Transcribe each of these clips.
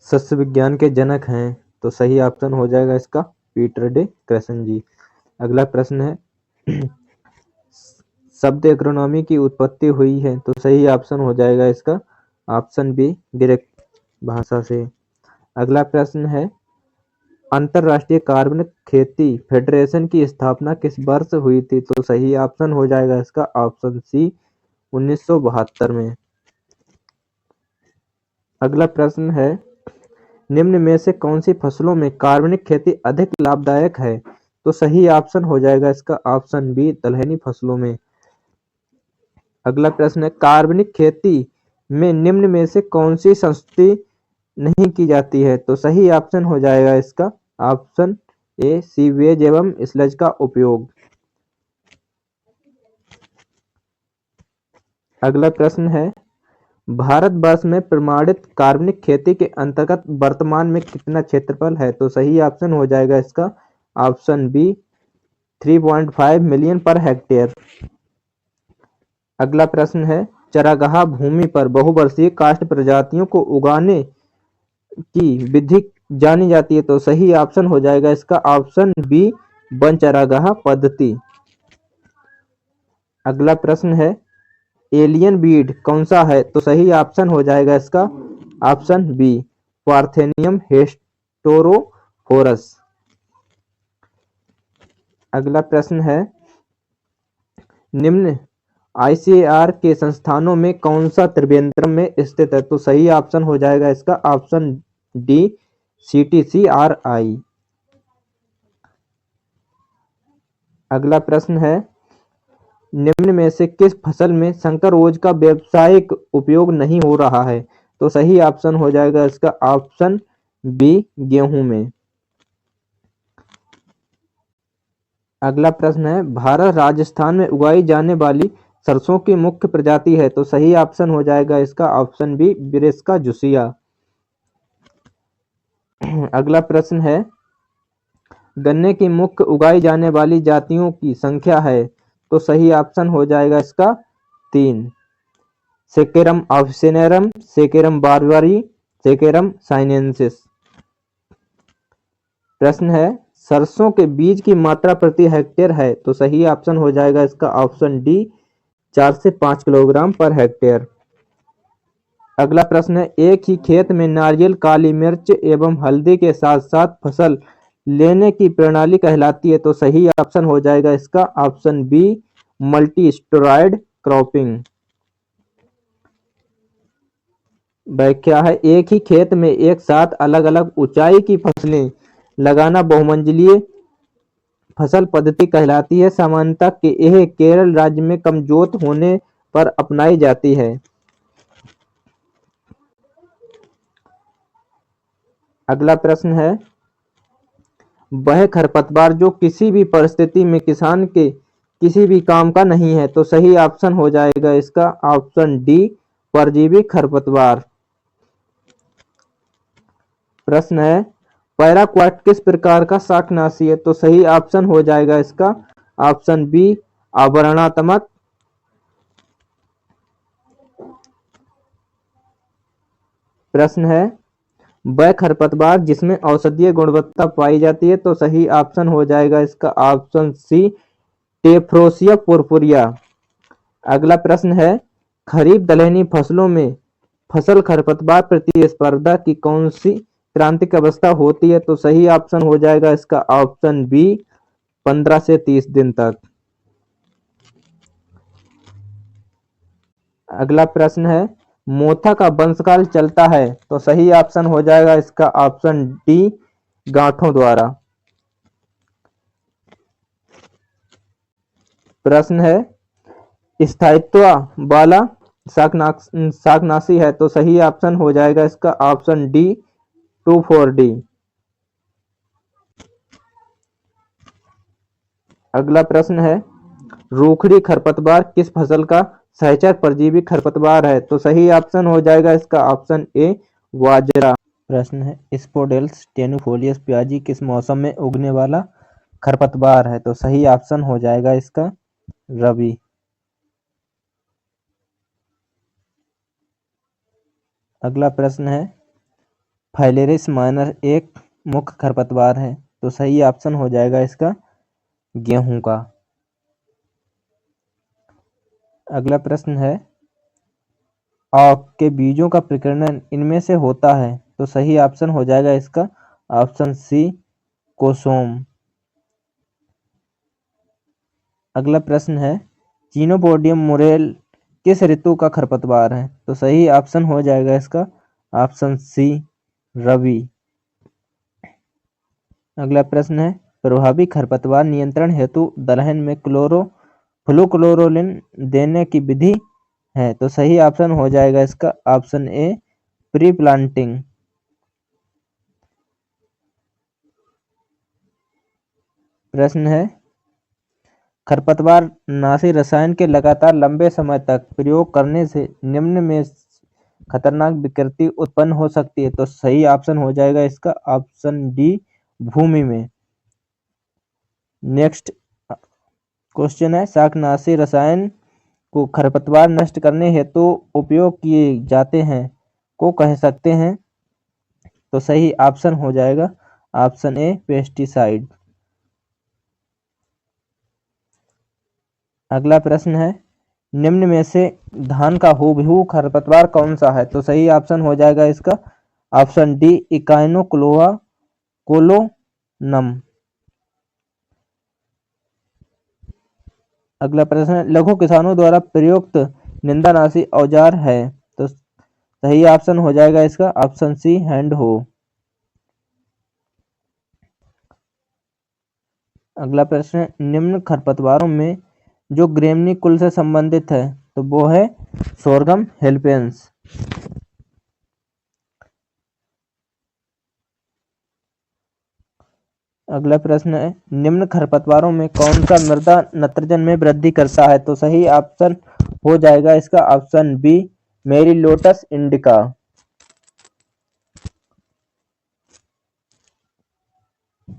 सस्य विज्ञान के जनक हैं? तो सही ऑप्शन हो जाएगा इसका पीटर डे क्रसेनजी। अगला प्रश्न है शब्द एग्रोनॉमी की उत्पत्ति हुई है? तो सही ऑप्शन हो जाएगा इसका ऑप्शन बी ग्रीक भाषा से। अगला प्रश्न है अंतरराष्ट्रीय कार्बन खेती फेडरेशन की स्थापना किस वर्ष हुई थी? तो सही ऑप्शन हो जाएगा इसका ऑप्शन सी 1972 में। अगला प्रश्न है निम्न में से कौन सी फसलों में कार्बनिक खेती अधिक लाभदायक है? तो सही ऑप्शन हो जाएगा इसका ऑप्शन बी दलहनी फसलों में। अगला प्रश्न है कार्बनिक खेती में निम्न में से कौन सी संस्तुति नहीं की जाती है? तो सही ऑप्शन हो जाएगा इसका ऑप्शन ए सीवेज एवं स्लज का उपयोग। अगला प्रश्न है भारतवर्ष में प्रमाणित कार्बनिक खेती के अंतर्गत वर्तमान में कितना क्षेत्रफल है? तो सही ऑप्शन हो जाएगा इसका option B 3.5 million per hectare. अगला प्रश्न है चरागाह भूमि पर बहुवर्षीय काष्ठ प्रजातियों को उगाने की विधि जानी जाती है? तो सही ऑप्शन हो जाएगा इसका ऑप्शन बी वन चरागाह पद्धति। अगला प्रश्न है एलियन बीड कौन सा है? तो सही ऑप्शन हो जाएगा इसका ऑप्शन बी पार्थेनियम हेस्टेरोफोरस। अगला प्रश्न है निम्न आईसीएआर के संस्थानों में कौन सा त्रिवेंद्रम में स्थित है? तो सही ऑप्शन हो जाएगा इसका ऑप्शन डी सीटीसीआरआई। अगला प्रश्न है निम्न में से किस फसल में संकर ओज का व्यावसायिक उपयोग नहीं हो रहा है? तो सही ऑप्शन हो जाएगा इसका ऑप्शन बी गेहूं में। अगला प्रश्न है भारत राजस्थान में उगाई जाने वाली सरसों की मुख्य प्रजाति है? तो सही ऑप्शन हो जाएगा इसका ऑप्शन बी ब्रेस्का जुसिया। अगला प्रश्न है गन्ने की मुख्य उगाई जाने वाली जातियों की संख्या है? तो सही ऑप्शन हो जाएगा इसका 3 saccharum officinarum, saccharum Barbari, saccharum sinensis. प्रश्न है सरसों के बीज की मात्रा प्रति हेक्टेयर है? तो सही ऑप्शन हो जाएगा इसका ऑप्शन डी 4 से 5 किलोग्राम पर हेक्टेयर। अगला प्रश्न है एक ही खेत में नारियल काली मिर्च एवं हल्दी के साथ साथ फसल लेने की प्रणाली कहलाती है? तो सही ऑप्शन हो जाएगा इसका option B multi storeyed cropping. व्याख्या है एक ही खेत में एक साथ अलग अलग ऊंचाई की फसलें लगाना बहुमंजिलीय फसल पद्धति कहलाती है। सामान्यतः यह केरल राज्य में कमजोर होने पर अपनाई जाती है। अगला प्रश्न है वह खरपतवार जो किसी भी परिस्थिति में किसान के किसी भी काम का नहीं है? तो सही ऑप्शन हो जाएगा इसका ऑप्शन डी परजीवी खरपतवार। प्रश्न है पैराक्वाट किस प्रकार का शाकनाशी है? तो सही ऑप्शन हो जाएगा इसका ऑप्शन बी आवरणात्मक। प्रश्न है वह खरपतवार जिसमें औषधीय गुणवत्ता पाई जाती है? तो सही ऑप्शन हो जाएगा इसका ऑप्शन सी टेफ्रोसिया पुरपुरिया। अगला प्रश्न है खरीफ दलहनी फसलों में फसल खरपतवार प्रतिस्पर्धा की कौन सी क्रांतिक अवस्था होती है? तो सही ऑप्शन हो जाएगा इसका ऑप्शन बी 15 से 30 दिन तक। अगला प्रश्न है मोथा का वंशकाल चलता है? तो सही ऑप्शन हो जाएगा इसका ऑप्शन डी गांठों द्वारा। प्रश्न है स्थायित्व वाला शाकनाशी है? तो सही ऑप्शन हो जाएगा इसका ऑप्शन डी 2,4-D। अगला प्रश्न है रूखड़ी खरपतवार किस फसल का सहचर परजीवी खरपतवार है? तो सही ऑप्शन हो जाएगा इसका ऑप्शन ए बाजरा। प्रश्न है स्पोडेल्स टेनुफोलियस प्याजी किस मौसम में उगने वाला खरपतवार है? तो सही ऑप्शन हो जाएगा इसका रबी। अगला प्रश्न है फाइलेरिस माइनर एक मुख्य खरपतवार है, तो सही ऑप्शन हो जाएगा इसका गेहूं का। अगला प्रश्न है, आक के बीजों का प्रकीर्णन इनमें से होता है, तो सही ऑप्शन हो जाएगा इसका ऑप्शन सी कोसोम। अगला प्रश्न है, चिनोपोडियम मुरेल किस ऋतु का खरपतवार है, तो सही ऑप्शन हो जाएगा इसका ऑप्शन सी रवि। अगला प्रश्न है, प्रभावी खरपतवार नियंत्रण हेतु दलहन में फ्लुक्लोरोलिन देने की विधि है, तो सही ऑप्शन हो जाएगा इसका ऑप्शन ए प्री प्लांटिंग। प्रश्न है, खरपतवार नाशी रसायन के लगातार लंबे समय तक प्रयोग करने से निम्न में खतरनाक विकृति उत्पन्न हो सकती है, तो सही ऑप्शन हो जाएगा इसका ऑप्शन डी भूमि में। नेक्स्ट क्वेश्चन है, शाकनाशी रसायन को खरपतवार नष्ट करने हेतु उपयोग किए जाते हैं को कह सकते हैं, तो सही ऑप्शन हो जाएगा ऑप्शन ए पेस्टिसाइड। अगला प्रश्न है, निम्न में से धान का हूबहू खरपतवार कौन सा है, तो सही ऑप्शन हो जाएगा इसका ऑप्शन डी इकाइनोक्लोआ कोलोनम। अगला प्रश्न है, लघु किसानों द्वारा प्रयुक्त निंदानाशी औजार है, तो सही ऑप्शन हो जाएगा इसका ऑप्शन सी हैंड हो। अगला प्रश्न है, निम्न खरपतवारों में जो ग्रेमनी कुल से संबंधित है, तो वो है सोरगम हेल्पेंस। अगला प्रश्न है, निम्न खरपतवारों में कौन सा मृदा नाइट्रोजन में वृद्धि करता है, तो सही ऑप्शन हो जाएगा इसका ऑप्शन बी मेरीलोटस इंडिका।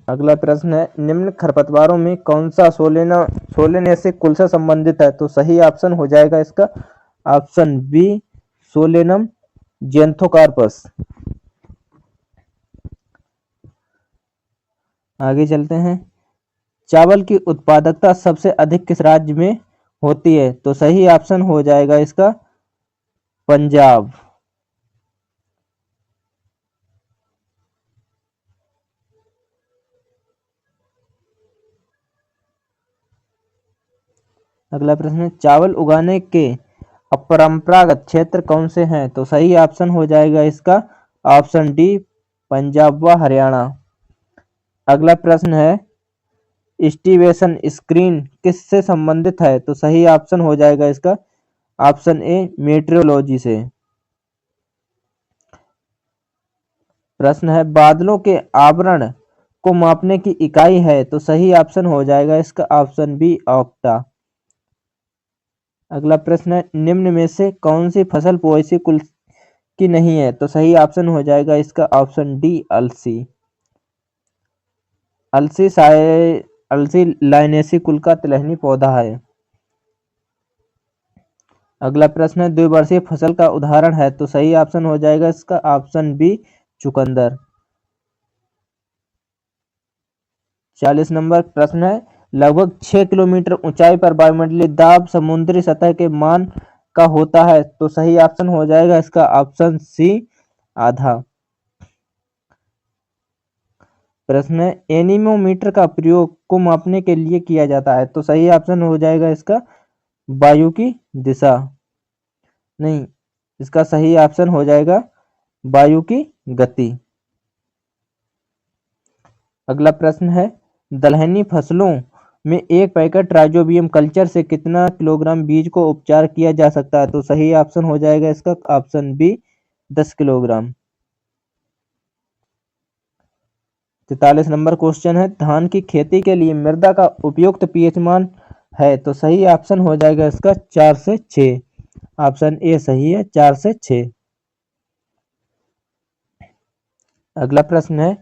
अगला प्रश्न है, निम्न खरपतवारों में कौन सा सोलेनेसी कुल से संबंधित है, तो सही ऑप्शन हो जाएगा इसका ऑप्शन बी सोलेनम जेंथोकार्पस। आगे चलते हैं, चावल की उत्पादकता सबसे अधिक किस राज्य में होती है, तो सही ऑप्शन हो जाएगा इसका पंजाब। अगला प्रश्न है, चावल उगाने के अपरंपरागत क्षेत्र कौन से हैं, तो सही ऑप्शन हो जाएगा इसका ऑप्शन डी पंजाब व हरियाणा। अगला प्रश्न है, स्टीवेशन स्क्रीन किस से संबंधित है, तो सही ऑप्शन हो जाएगा इसका ऑप्शन ए मेट्रोलॉजी से। प्रश्न है, बादलों के आवरण को मापने की इकाई है, तो सही ऑप्शन हो जाएगा इसका ऑप्शन बी ऑक्टा। अगला प्रश्न है, निम्न में से कौन सी फसल पोएसी कुल की नहीं है, तो सही ऑप्शन हो जाएगा इसका ऑप्शन डी अलसी। अलसी लाइनेसी कुल का तिलहनी पौधा है। अगला प्रश्न है, द्विवर्षीय फसल का उदाहरण है, तो सही ऑप्शन हो जाएगा इसका ऑप्शन बी चुकंदर। 40 नंबर प्रश्न है, लगभग 6 किलोमीटर ऊंचाई पर वायुमंडलीय दाब समुद्री सतह के मान का होता है, तो सही ऑप्शन हो जाएगा इसका ऑप्शन सी आधा। प्रश्न है, एनीमोमीटर का प्रयोग को मापने के लिए किया जाता है, तो सही ऑप्शन हो जाएगा इसका वायु की दिशा। नहीं, इसका सही ऑप्शन हो जाएगा वायु की गति। अगला प्रश्न है, दलहनी फसलों में एक पैकेट राइजोबियम कल्चर से कितना किलोग्राम बीज को उपचार किया जा सकता है, तो सही ऑप्शन हो जाएगा इसका option B 10 kilogram. 43 number question है, धान की खेती के लिए मृदा का उपयुक्त पीएच मान है, तो सही ऑप्शन हो जाएगा इसका 4 से 6। ऑप्शन ए सही है, 4 से 6। अगला प्रश्न है,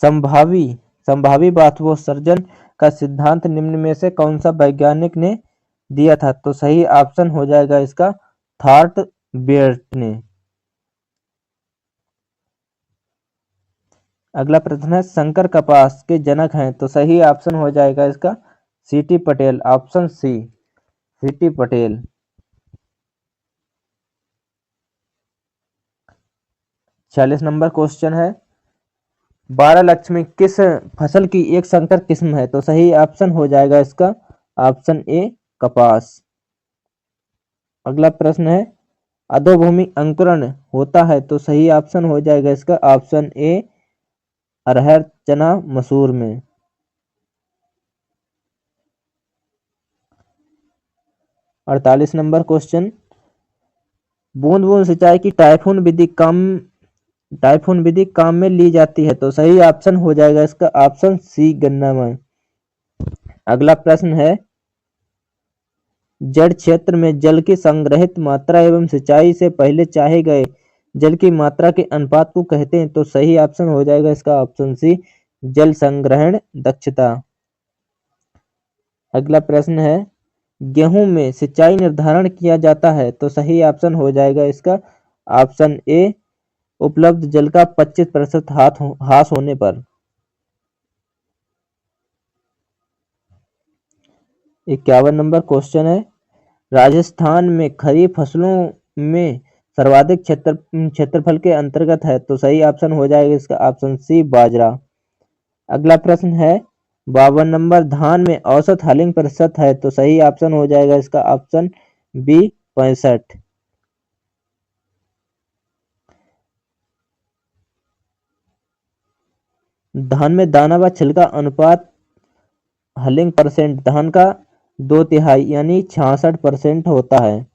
संभावी बाष्पोत्सर्जन का सिद्धांत निम्न में से कौन सा वैज्ञानिक ने दिया था, तो सही ऑप्शन हो जाएगा इसका थॉर्ट बेर्ट ने। अगला प्रश्न है संकर कपास के जनक हैं, तो सही ऑप्शन हो जाएगा इसका सीटी पटेल, ऑप्शन सी सीटी पटेल। 46 नंबर क्वेश्चन है 12 लक्ष्मी किस फसल की एक संकर किस्म है, तो सही ऑप्शन हो जाएगा इसका ऑप्शन ए कपास। अगला प्रश्न है अधोभूमि अंकुरण होता है, तो सही ऑप्शन हो जाएगा इसका ऑप्शन ए अरहर चना मसूर में। 48 नंबर क्वेश्चन बूंद बूंद सिंचाई की टाइफून विधि काम में ली जाती है, तो सही ऑप्शन हो जाएगा इसका ऑप्शन सी गन्ना में। अगला प्रश्न है जड़ क्षेत्र में जल की संग्रहित मात्रा एवं सिंचाई से पहले चाहे गए जल की मात्रा के अनुपात को कहते हैं, तो सही ऑप्शन हो जाएगा इसका ऑप्शन सी जल संग्रहण दक्षता। अगला प्रश्न है गेहूं में सिंचाई निर्धारण किया जाता है, तो सही ऑप्शन हो जाएगा इसका ऑप्शन ए उपलब्ध जल का 25% ह्रास होने पर। 51 नंबर क्वेश्चन है राजस्थान में खरीफ फसलों में सर्वाधिक क्षेत्रफल के अंतर्गत है, तो सही ऑप्शन हो जाएगा इसका ऑप्शन सी बाजरा। अगला प्रश्न है 52 नंबर धान में औसत हलिंग प्रतिशत है, तो सही ऑप्शन हो जाएगा इसका ऑप्शन बी 65। धान में दाना व छिलका अनुपात हलिंग परसेंट धान का 2/3 यानी 66% होता है।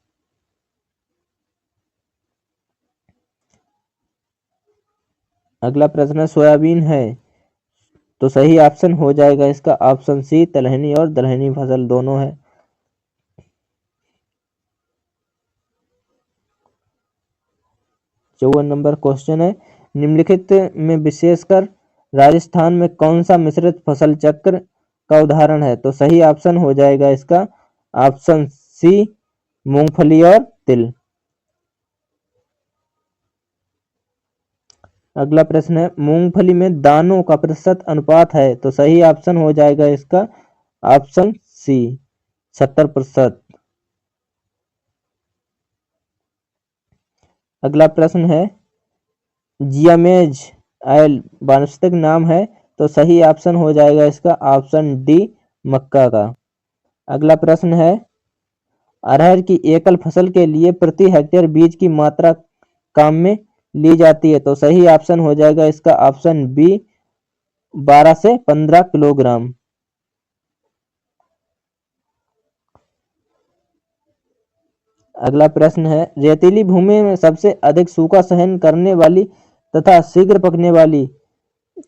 अगला प्रश्न सोयाबीन है, तो सही ऑप्शन हो जाएगा इसका ऑप्शन सी तिलहनी और दलहनी फसल दोनों है। 54 नंबर क्वेश्चन है निम्नलिखित में विशेषकर राजस्थान में कौन सा मिश्रित फसल चक्र का उदाहरण है, तो सही ऑप्शन हो जाएगा इसका ऑप्शन सी मूंगफली और तिल। अगला प्रश्न है मूंगफली में दानों का प्रतिशत अनुपात है, तो सही ऑप्शन हो जाएगा इसका ऑप्शन सी 70%। अगला प्रश्न है जियामेज ऑयल वानस्पतिक नाम है, तो सही ऑप्शन हो जाएगा इसका ऑप्शन डी मक्का का। अगला प्रश्न है अरहर की एकल फसल के लिए प्रति हेक्टेयर बीज की मात्रा काम में ली जाती है, तो सही ऑप्शन हो जाएगा इसका ऑप्शन बी 12 से 15 किलोग्राम। अगला प्रश्न है रेतीली भूमि में सबसे अधिक सूखा सहन करने वाली तथा शीघ्र पकने वाली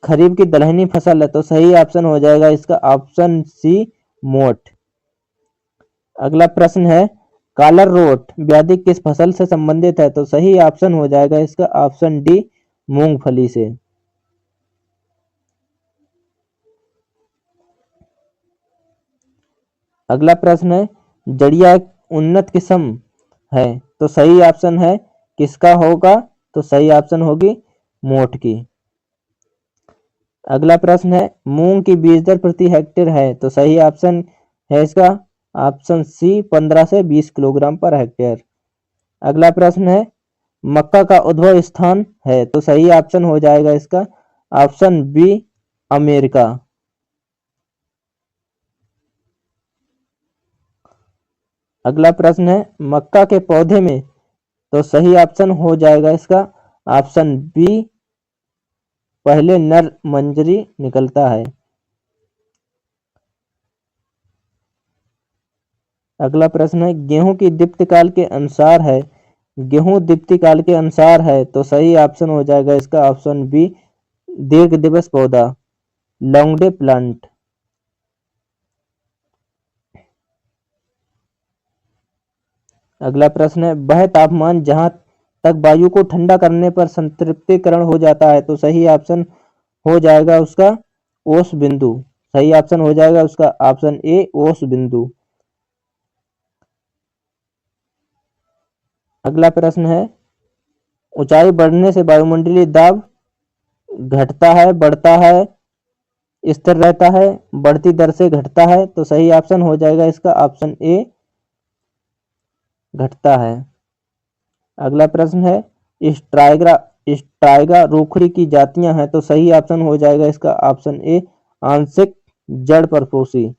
खरीफ की दलहनी फसल है, तो सही ऑप्शन हो जाएगा इसका ऑप्शन सी मोठ। अगला प्रश्न है कालर रोट व्याधि किस फसल से संबंधित है, तो सही ऑप्शन हो जाएगा इसका ऑप्शन डी मूंगफली से। अगला प्रश्न है जड़िया एक उन्नत किस्म है, तो सही ऑप्शन है किसका होगा, तो सही ऑप्शन होगी मोठ की। अगला प्रश्न है मूंग की बीज दर प्रति हेक्टेयर है, तो सही ऑप्शन है इसका ऑप्शन सी 15 से 20 किलोग्राम पर हेक्टेयर। अगला प्रश्न है मक्का का उद्भव स्थान है, तो सही ऑप्शन हो जाएगा इसका ऑप्शन बी अमेरिका। अगला प्रश्न है मक्का के पौधे में, तो सही ऑप्शन हो जाएगा इसका ऑप्शन बी पहले नर मंजरी निकलता है। अगला प्रश्न है गेहूं की दीप्तिकाल के अनुसार है, गेहूं दीप्तिकाल के अनुसार है, तो सही ऑप्शन हो जाएगा इसका ऑप्शन बी दीर्घ दिवस पौधा लॉन्ग डे प्लांट। अगला प्रश्न है वह तापमान जहां तक वायु को ठंडा करने पर संतृप्तिकरण हो जाता है, तो सही ऑप्शन हो जाएगा उसका ओस बिंदु। सही ऑप्शन हो जाएगा उसका ऑप्शन ए ओस बिंदु। अगला प्रश्न है ऊंचाई बढ़ने से वायुमंडलीय दाब घटता है, बढ़ता है, स्थिर रहता है, बढ़ती दर से घटता है, तो सही ऑप्शन हो जाएगा इसका ऑप्शन ए, घटता है। अगला प्रश्न है स्ट्राइगा रोखड़ी की जातियां हैं, तो सही ऑप्शन हो जाएगा इसका ऑप्शन ए, आंशिक जड़ परपोषी।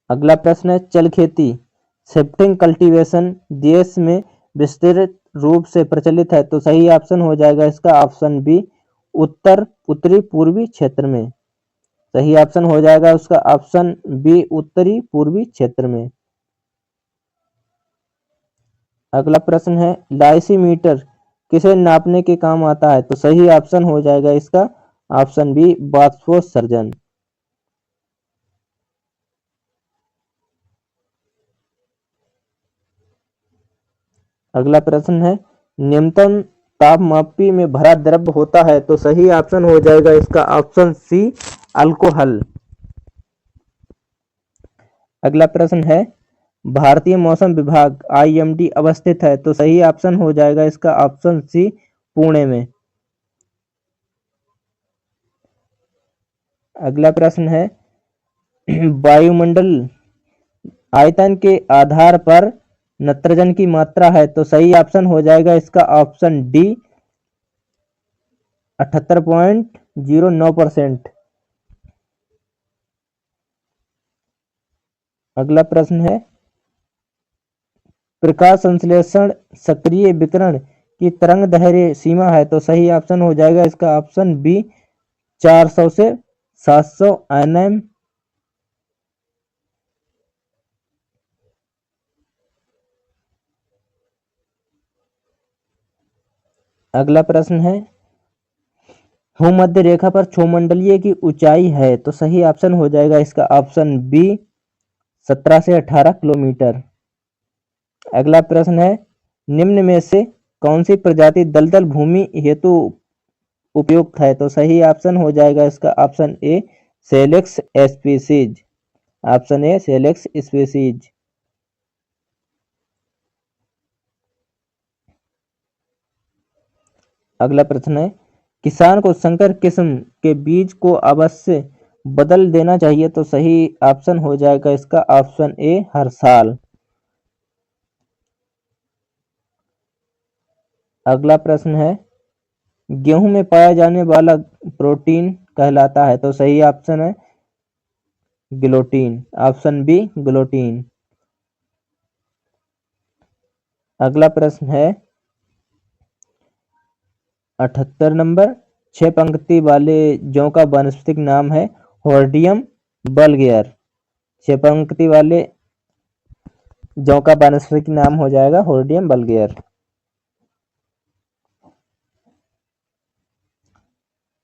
अगला प्रश्न है चल खेती शिफ्टिंग कल्टीवेशन देश में विस्तृत रूप से प्रचलित है, तो सही ऑप्शन हो जाएगा इसका ऑप्शन बी, उत्तरी पूर्वी क्षेत्र में। सही ऑप्शन हो जाएगा उसका ऑप्शन बी, उत्तरी पूर्वी क्षेत्र में। अगला प्रश्न है लाइसीमीटर किसे नापने के काम आता है, तो सही ऑप्शन हो जाएगा इसका ऑप्शन बी, बाष्पोत्सर्जन। अगला प्रश्न है न्यूनतम तापमापी में भरा द्रव होता है, तो सही ऑप्शन हो जाएगा इसका ऑप्शन सी, अल्कोहल। अगला प्रश्न है भारतीय मौसम विभाग IMD अवस्थित है, तो सही ऑप्शन हो जाएगा इसका ऑप्शन सी, पुणे में। अगला प्रश्न है वायुमंडल आयतन के आधार पर नाइट्रोजन की मात्रा है, तो सही ऑप्शन हो जाएगा इसका ऑप्शन डी, 78.09%। अगला प्रश्न है प्रकाश संश्लेषण सक्रिय विकिरण की तरंग दैर्ध्य सीमा है, तो सही ऑप्शन हो जाएगा इसका ऑप्शन बी, 400 से 700 nm। अगला प्रश्न है भूमध्य रेखा पर क्षोमंडलीय की ऊंचाई है, तो सही ऑप्शन हो जाएगा इसका ऑप्शन बी, 17 से 18 किलोमीटर। अगला प्रश्न है निम्न में से कौन सी प्रजाति दलदल भूमि हेतु उपयुक्त है, तो सही ऑप्शन हो जाएगा इसका option A, Salix species. Option A, Salix species. अगला प्रश्न है किसान को संकर किस्म के बीज को अवश्य बदल देना चाहिए, तो सही ऑप्शन हो जाएगा इसका ऑप्शन ए, हर साल। अगला प्रश्न है गेहूं में पाया जाने वाला प्रोटीन कहलाता है, तो सही ऑप्शन है ग्लूटीन। Option B, gluten. अगला प्रश्न है 78 नंबर 6 पंक्ति वाले जौ का वानस्पतिक नाम है होर्डियम बल्गेयर। 6 पंक्ति वाले जौ का वानस्पतिक नाम हो जाएगा होर्डियम बल्गेयर।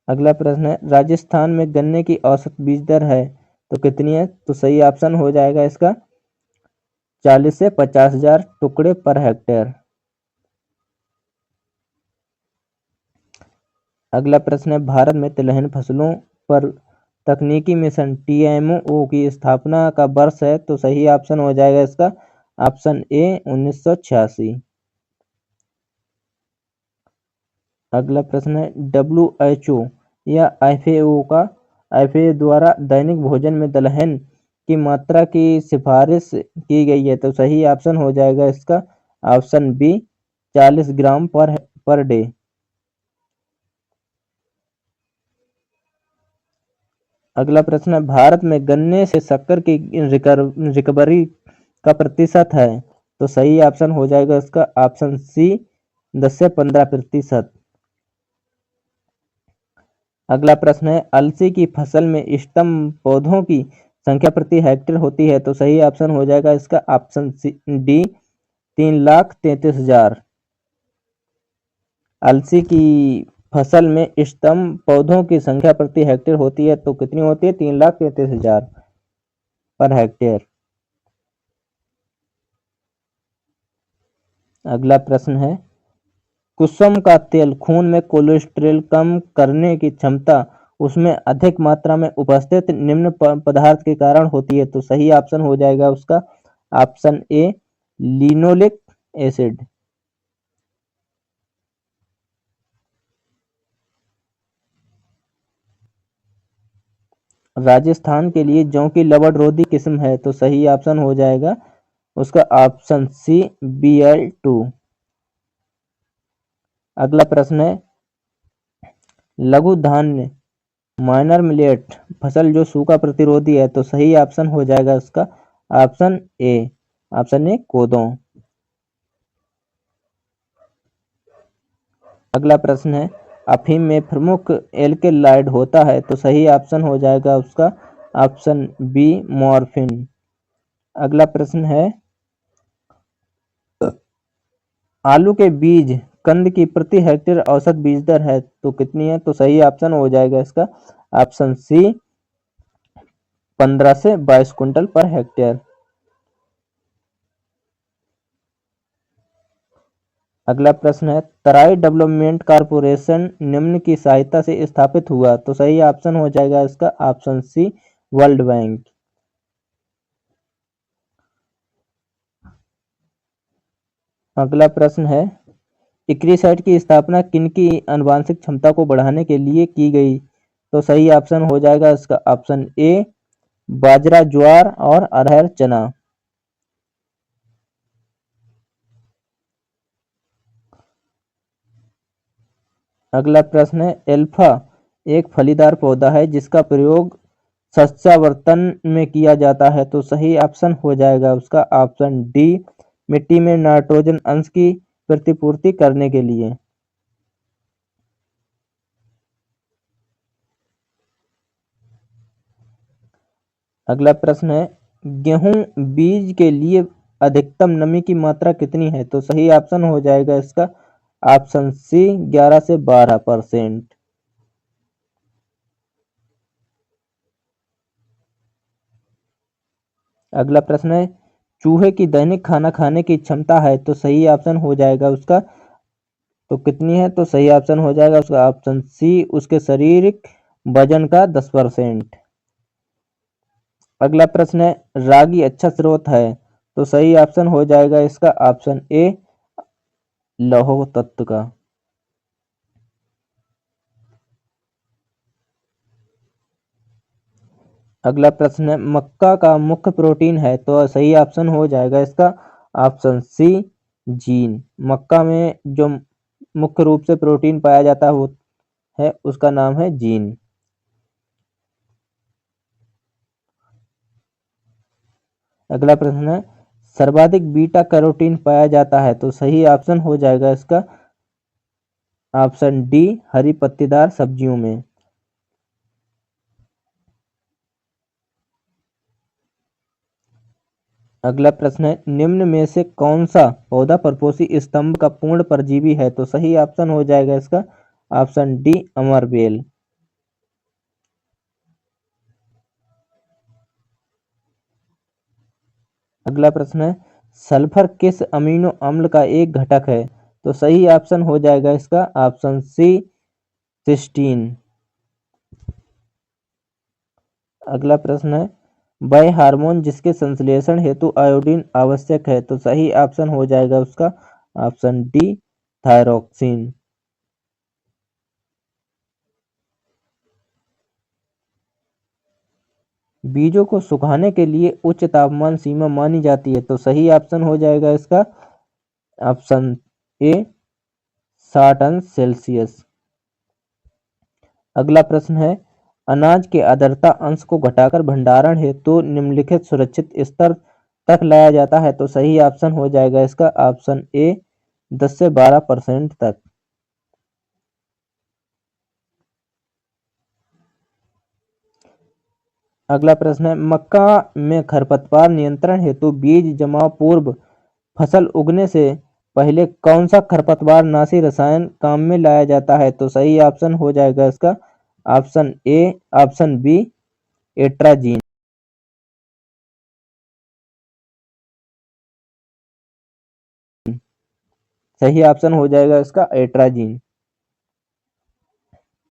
अगला प्रश्न है राजस्थान में गन्ने की औसत बीज दर है तो कितनी है, तो सही ऑप्शन हो जाएगा इसका 40 से 50 हजार टुकड़े पर हेक्टेयर। अगला प्रश्न है भारत में तिलहन फसलों पर तकनीकी मिशन TMO की स्थापना का वर्ष है, तो सही ऑप्शन हो जाएगा इसका ऑप्शन ए, 1986। अगला प्रश्न है WHO या FAO द्वारा दैनिक भोजन में दलहन की मात्रा की सिफारिश की गई है, तो सही ऑप्शन हो जाएगा इसका ऑप्शन बी, 40 ग्राम पर डे। अगला प्रश्न है भारत में गन्ने से शक्कर की रिकवरी का प्रतिशत है, तो सही ऑप्शन हो जाएगा इसका ऑप्शन सी, 10 से 15%। अगला प्रश्न है अलसी की फसल में स्टम पौधों की संख्या प्रति हेक्टेयर होती है, तो सही ऑप्शन हो जाएगा इसका ऑप्शन डी, 3,33,000। अलसी की फसल में स्टम पौधों की संख्या प्रति हेक्टेयर होती है, तो कितनी होती है, 3,33,000 पर हेक्टेयर। अगला प्रश्न है कुसुम का तेल खून में कोलेस्ट्रॉल कम करने की क्षमता उसमें अधिक मात्रा में उपस्थित निम्न पदार्थ के कारण होती है, तो सही ऑप्शन हो जाएगा उसका option A, linoleic acid. Rajasthan के लिए जौ की लवण रोधी किस्म है, तो सही ऑप्शन हो जाएगा उसका ऑप्शन सी BL2। अगला प्रश्न है लघु धान्य माइनर मिलेट फसल जो सूखा प्रतिरोधी है, तो सही ऑप्शन हो जाएगा उसका ऑप्शन ए कोदो। अगला प्रश्न है अफीम में प्रमुख एल्केलाइड होता है, तो सही ऑप्शन हो जाएगा उसका ऑप्शन बी मॉर्फिन। अगला प्रश्न है आलू के बीज कंद की प्रति हेक्टेयर औसत बीज दर है तो कितनी है, तो सही ऑप्शन हो जाएगा इसका ऑप्शन सी 15 से 22 क्विंटल पर हेक्टेयर। अगला प्रश्न है तराई डेवलपमेंट कारपोरेशन निम्न की सहायता से स्थापित हुआ, तो सही ऑप्शन हो जाएगा इसका ऑप्शन सी वर्ल्ड बैंक। अगला प्रश्न है इक्रिसाइट की स्थापना किनकी आनुवंशिक क्षमता को बढ़ाने के लिए की गई, तो सही ऑप्शन हो जाएगा इसका ऑप्शन ए बाजरा ज्वार और अरहर चना। अगला प्रश्न है एल्फा एक फलीदार पौधा है जिसका प्रयोग सस्यावर्तन में किया जाता है, तो सही ऑप्शन हो जाएगा उसका ऑप्शन डी मिट्टी में नाइट्रोजन अंश की प्रतिपूर्ति करने के लिए। अगला प्रश्न है गेहूं बीज के लिए अधिकतम नमी की मात्रा कितनी है, तो सही ऑप्शन हो जाएगा इसका ऑप्शन सी 11 से 12%। अगला प्रश्न है चूहे की दैनिक खाना खाने की क्षमता है, तो सही ऑप्शन हो जाएगा उसका तो कितनी है, तो सही ऑप्शन हो जाएगा उसका ऑप्शन सी उसके शारीरिक वजन का 10%। अगला प्रश्न है रागी अच्छा स्रोत है, तो सही ऑप्शन हो जाएगा इसका ऑप्शन ए लौह तत्व का। अगला प्रश्न है मक्का का मुख्य प्रोटीन है, तो सही ऑप्शन हो जाएगा इसका ऑप्शन सी जीन। मक्का में जो मुख्य रूप से प्रोटीन पाया जाता है उसका नाम है जीन। अगला प्रश्न है सर्वाधिक बीटा कैरोटीन पाया जाता है, तो सही ऑप्शन हो जाएगा इसका ऑप्शन डी हरी पत्तेदार सब्जियों में। अगला प्रश्न है निम्न में से कौन सा पौधा परपोषी स्तंभ का पूर्ण परजीवी है, तो सही ऑप्शन हो जाएगा इसका ऑप्शन डी अमरबेल। अगला प्रश्न है सल्फर किस अमीनो अम्ल का एक घटक है, तो सही ऑप्शन हो जाएगा इसका ऑप्शन सी सिस्टीन। अगला प्रश्न है वह हार्मोन जिसके संश्लेषण हेतु आयोडीन आवश्यक है, तो सही ऑप्शन हो जाएगा उसका ऑप्शन डी थायरोक्सिन। बीजों को सुखाने के लिए उच्च तापमान सीमा मानी जाती है, तो सही ऑप्शन हो जाएगा इसका ऑप्शन ए 60 अंश सेल्सियस। अगला प्रश्न है अनाज के आर्द्रता अंश को घटाकर भंडारण हेतु निम्नलिखित सुरक्षित स्तर तक लाया जाता है, तो सही ऑप्शन हो जाएगा इसका ऑप्शन ए 10 से 12% तक। अगला प्रश्न है मक्का में खरपतवार नियंत्रण हेतु बीज जमाव पूर्व फसल उगने से पहले कौन सा खरपतवार नाशी रसायन काम में लाया जाता है, तो सही ऑप्शन हो जाएगा इसका ऑप्शन बी एट्राजीन। सही ऑप्शन हो जाएगा इसका एट्राजीन।